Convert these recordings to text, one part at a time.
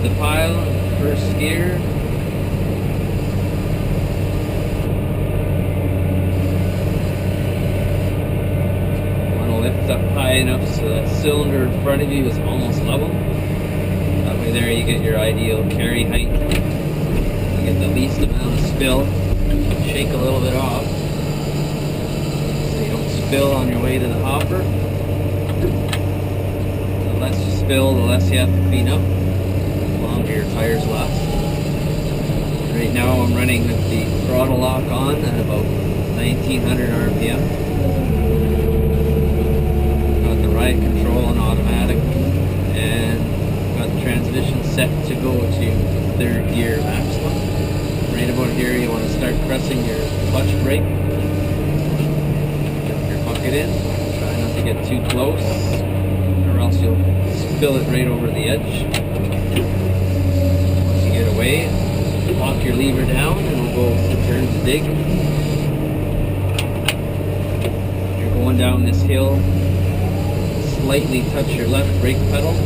the pile, first gear. Want to lift up high enough so that cylinder in front of you is almost level. That way there you get your ideal carry height. You get the least amount of spill. Shake a little bit off so you don't spill on your way to the hopper. The less you spill, the less you have to clean up, the longer your tires last. Right now I'm running with the throttle lock on at about 1900 RPM. Got the ride control on automatic, and got the transmission set to go to third gear maximum. Right about here you want to start pressing your clutch brake. Get your bucket in. Try not to get too close or else you'll spill it right over the edge. Once you get away, lock your lever down and we'll go turn to dig. You're going down this hill, slightly touch your left brake pedal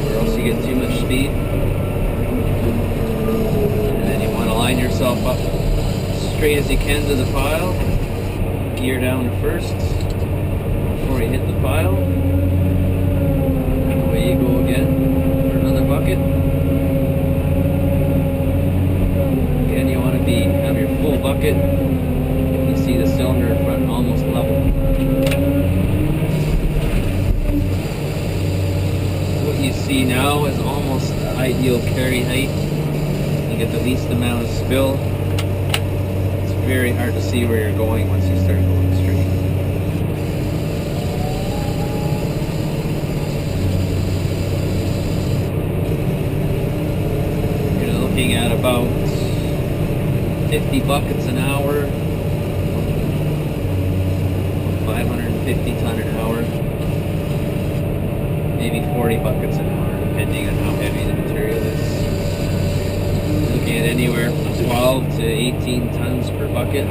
or else you get too much speed. Line yourself up straight as you can to the pile. Gear down to first before you hit the pile. Away you go again for another bucket. Again, you want to have your full bucket. You see the cylinder in front almost level. What you see now is almost the ideal carry height. Get the least amount of spill. It's very hard to see where you're going once you start going straight. You're looking at about 50 buckets an hour, 550 ton an hour, maybe 40 buckets an hour, depending on how heavy the material is. Looking at anywhere from 12 to 18 tons per bucket.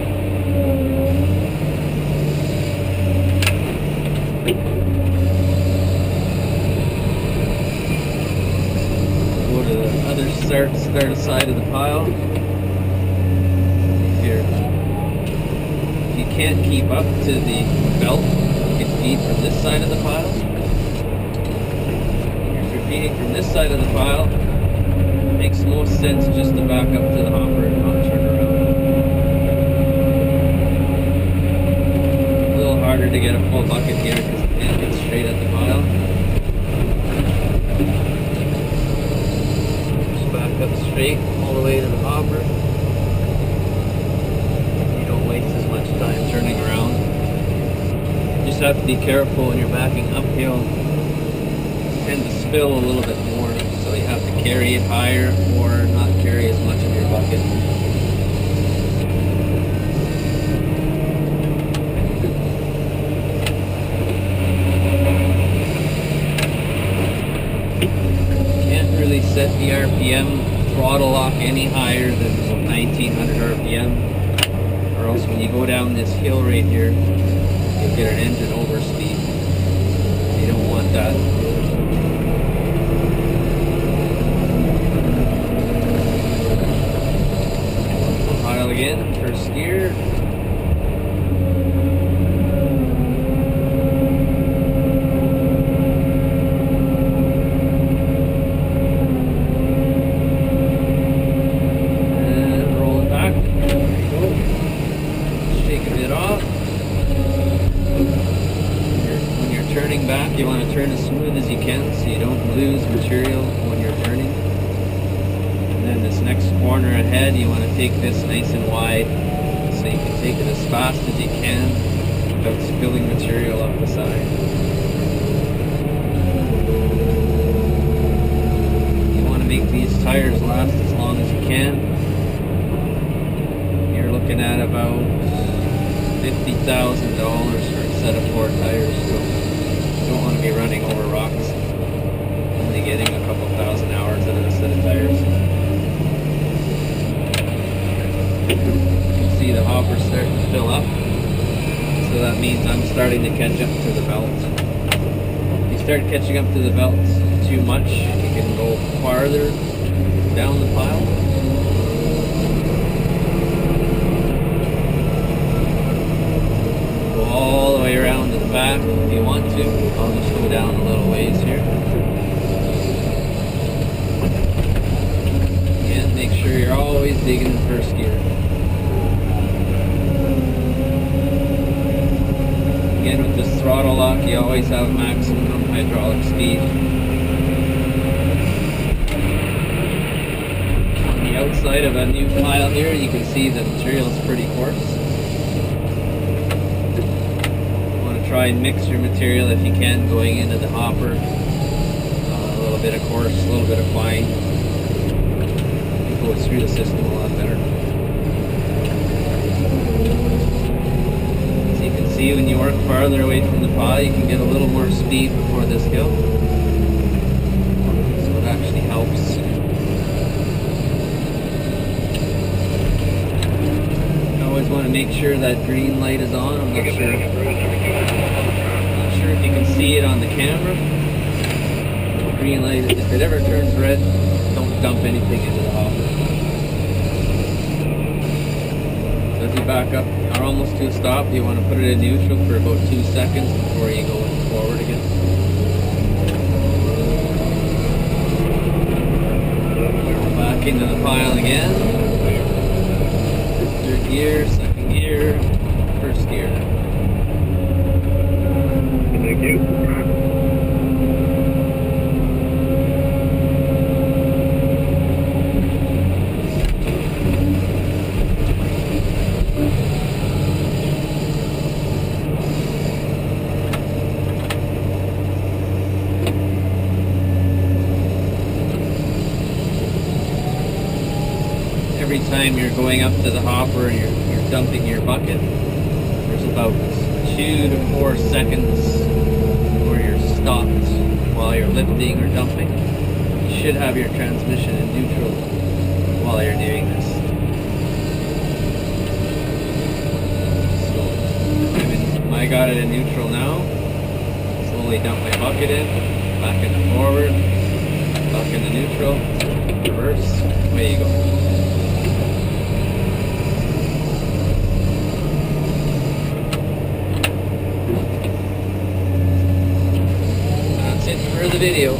Go to the other start side of the pile. If you can't keep up to the belt, you can feed from this side of the pile. If you're feeding from this side of the pile, makes most sense just to back up to the hopper and not turn around. A little harder to get a full bucket here because you can't get straight at the pile. Just back up straight all the way to the hopper. You don't waste as much time turning around. You just have to be careful when you're backing uphill. You tend to spill a little bit more. So you have to carry it higher or not carry as much of your bucket. Can't really set the RPM throttle lock any higher than about 1900 RPM, or else when you go down this hill right here, you'll get an engine overspeed. You don't want that. Again, first gear. And roll it back. There you go. Shake a bit off. When you're turning back, you want to turn as smooth as you can so you don't lose material when you're turning. Then this next corner ahead, you want to take this nice and wide so you can take it as fast as you can without spilling material off the side. You want to make these tires last as long as you can. You're looking at about $50,000 for a set of 4 tires, so you don't want to be running over rocks, only getting a couple thousand hours out of a set of tires. You can see the hopper starting to fill up, so that means I'm starting to catch up to the belt. If you start catching up to the belt too much, you can go farther down the pile. Go all the way around to the back if you want to. I'll just go down a little ways here. Again, make sure you're always digging in first gear. Again, with this throttle lock, you always have maximum hydraulic speed. On the outside of a new pile here, you can see the material is pretty coarse. You want to try and mix your material if you can going into the hopper. A little bit of coarse, a little bit of fine. It goes through the system a lot better. See, when you work farther away from the pile, you can get a little more speed before this hill. So it actually helps. You always want to make sure that green light is on. I'm not sure if you can see it on the camera. Green light, if it ever turns red, don't dump anything into the hopper. So as you back up, are almost to a stop, you want to put it in neutral for about 2 seconds before you go forward again. Back into the pile again. Third gear, second gear, first gear. Thank you. Every time you're going up to the hopper and you're dumping your bucket, there's about 2 to 4 seconds where you're stopped while you're lifting or dumping. You should have your transmission in neutral while you're doing this. So I got it in neutral now. Slowly dump my bucket in, back into forward, back into neutral, reverse, away you go. For the video.